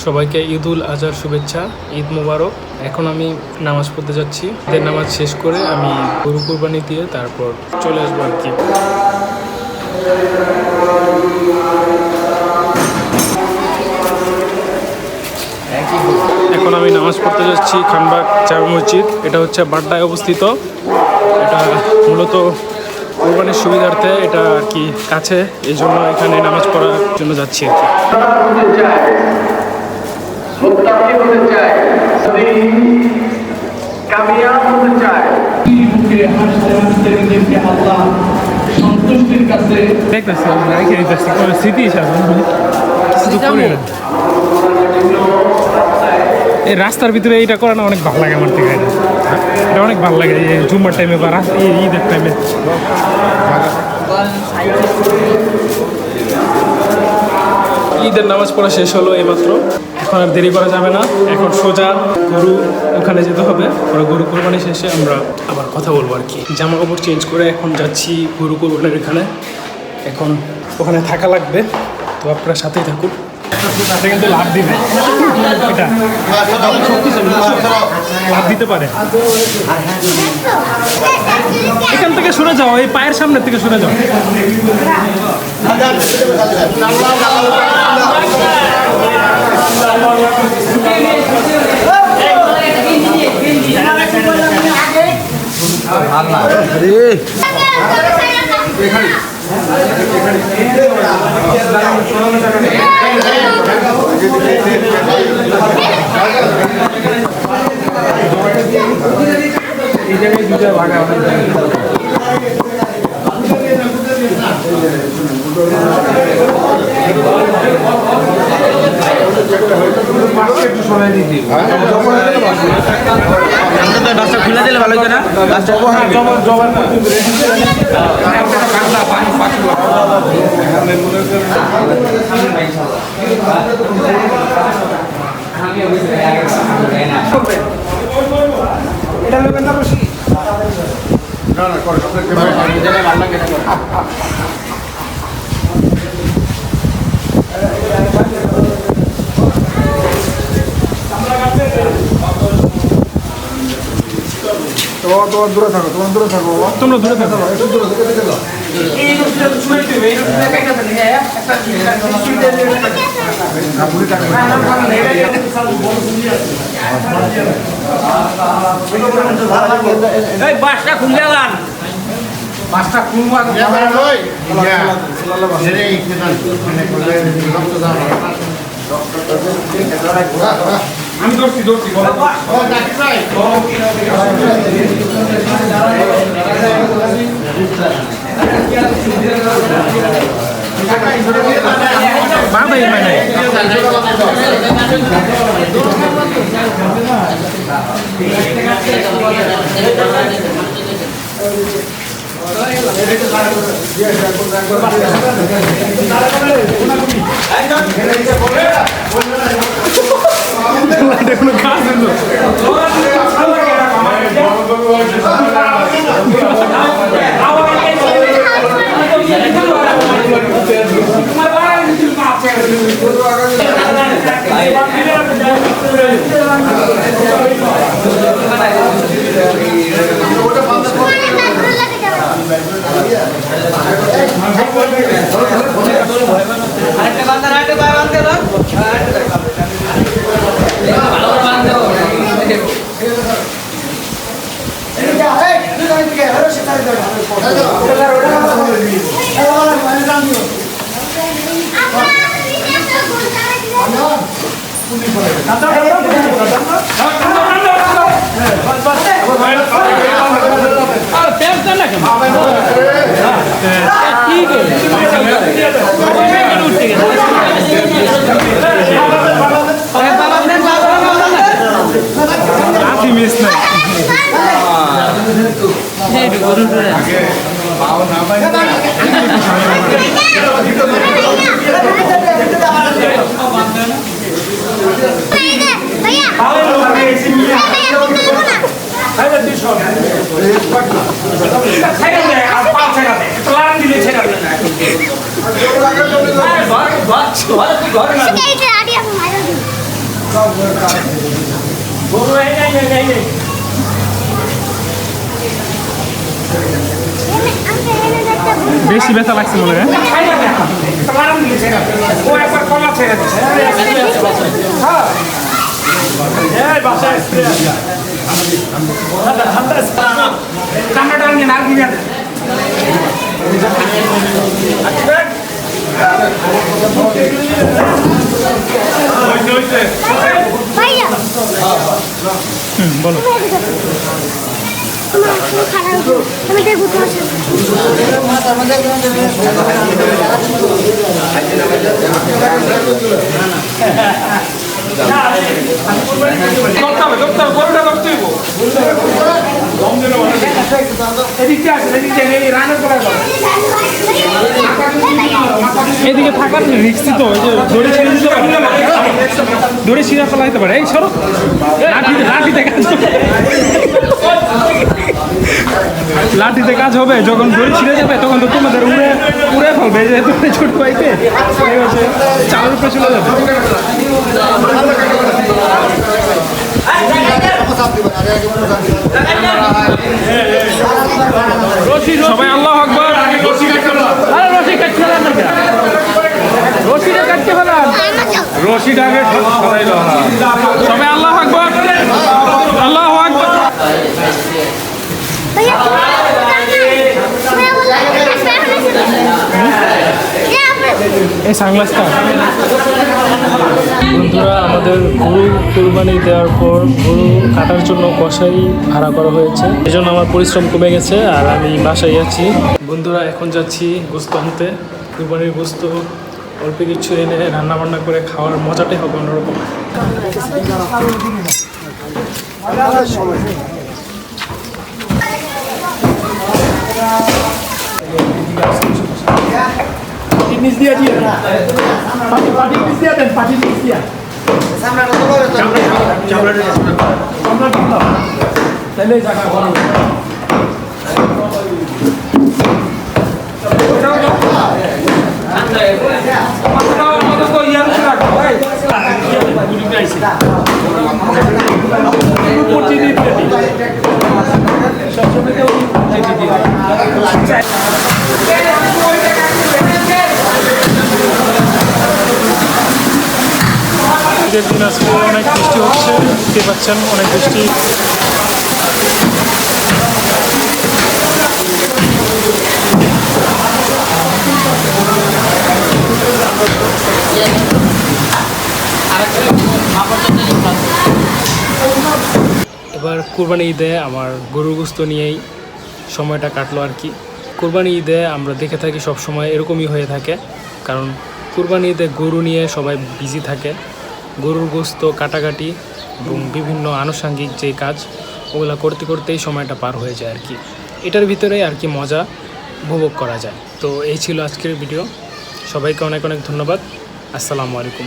সবাইকে ঈদুল আজহার শুভেচ্ছা, ঈদ মোবারক। এখন আমি নামাজ পড়তে যাচ্ছি। ঈদের নামাজ শেষ করে আমি গরু কুরবানি দিয়ে তারপর চলে আসবো আর কি। এখন আমি নামাজ পড়তে যাচ্ছি খানবাগ জামে মসজিদ। এটা হচ্ছে বাড্ডায় অবস্থিত। এটা মূলত কোরবানির সুবিধার্থে এটা আর কি কাছে, এই জন্য এখানে নামাজ পড়ার জন্য যাচ্ছি আর কি। এই রাস্তার ভিতরে এইটা করা না অনেক ভালো লাগে আমার থেকে। এটা অনেক ভালো লাগে এই জুম্মার টাইমে বা ঈদের টাইমে। ঈদের নামাজ পড়া শেষ হলো এইমাত্র। এখন আর দেরি করা যাবে না, এখন সোজা গরু ওখানে যেতে হবে। ওরা গরু কোরবানি শেষে আমরা আবার কথা বলবো আর কি। জামা কাপড় চেঞ্জ করে এখন যাচ্ছি গরু কোরবানির এখানে। এখন ওখানে থাকা লাগবে, তো আপনারা সাথেই থাকুন। কিন্তু লাভ দিবে, এটা লাভ দিতে পারে। এখান থেকে সরে যাও, এই পায়ের সামনে থেকে সরে যাও। এই জায়গায় দুটো ভাগা খুলে দিলে ভালো না। এটা নেবেন না বসি না না করে ভালো লাগে না। তোমার দূরে থাকো, তোমরা দূরে থাকো, একটু দূরে থাকো। বাসটা খুললে বাসটা খুলবো আমি ধরছি কোনো কাজ মিস নাই বেশি ব্যথা লাগছে মনে হয়। বলো এদিকে থাকার রিক্সি তো ওই যে দড়ি ছিঁড়ে দিতে পারে, দড়ি ছিঁড়ে ফেলাইতে পারে। এই সরো লাঠিতে কাজ হবে, যখন দড়ি ছিঁড়ে যাবে তখন তো তোমাদের উড়ে উড়ে ফেলবে, যেহেতু ছোট পাইতে চালের উপরে চলে যাবে। সবাই আল্লাহু আকবার। সবাই আল্লাহু আকবার, আল্লাহু আকবার। এই সানগ্লাসটা বন্ধুরা, আমাদের গরু কুরবানি দেওয়ার পর গরু কাটার জন্য কসাই ভাড়া করা হয়েছে, এজন্য আমার পরিশ্রম কমে গেছে আর আমি বাসায় আছি। বন্ধুরা, এখন যাচ্ছি গোস্ত আনতে। কুরবানির গোস্ত অল্প কিছু এনে রান্না বান্না করে খাওয়ার মজাটাই হবে অন্যরকম। ঈদের দিন আজকে অনেক বৃষ্টি হচ্ছে, দেখতে পাচ্ছেন অনেক বৃষ্টি। এবার কুরবানি ঈদে আমার গরুর গোস্ত নিয়েই সময়টা কাটলো আর কি। কুরবানি ঈদে আমরা দেখে থাকি সব সময় এরকমই হয়ে থাকে, কারণ কুরবানি ঈদে গরু নিয়ে সবাই বিজি থাকে। গরুর গোস্ত কাটাকাটি এবং বিভিন্ন আনুষঙ্গিক যে কাজ ওগুলো করতে করতেই সময়টা পার হয়ে যায় আর কি। এটার ভিতরেই আর কি মজা উপভোগ করা যায়। তো এই ছিল আজকের ভিডিও। সবাইকে অনেক অনেক ধন্যবাদ। আসসালামু আলাইকুম।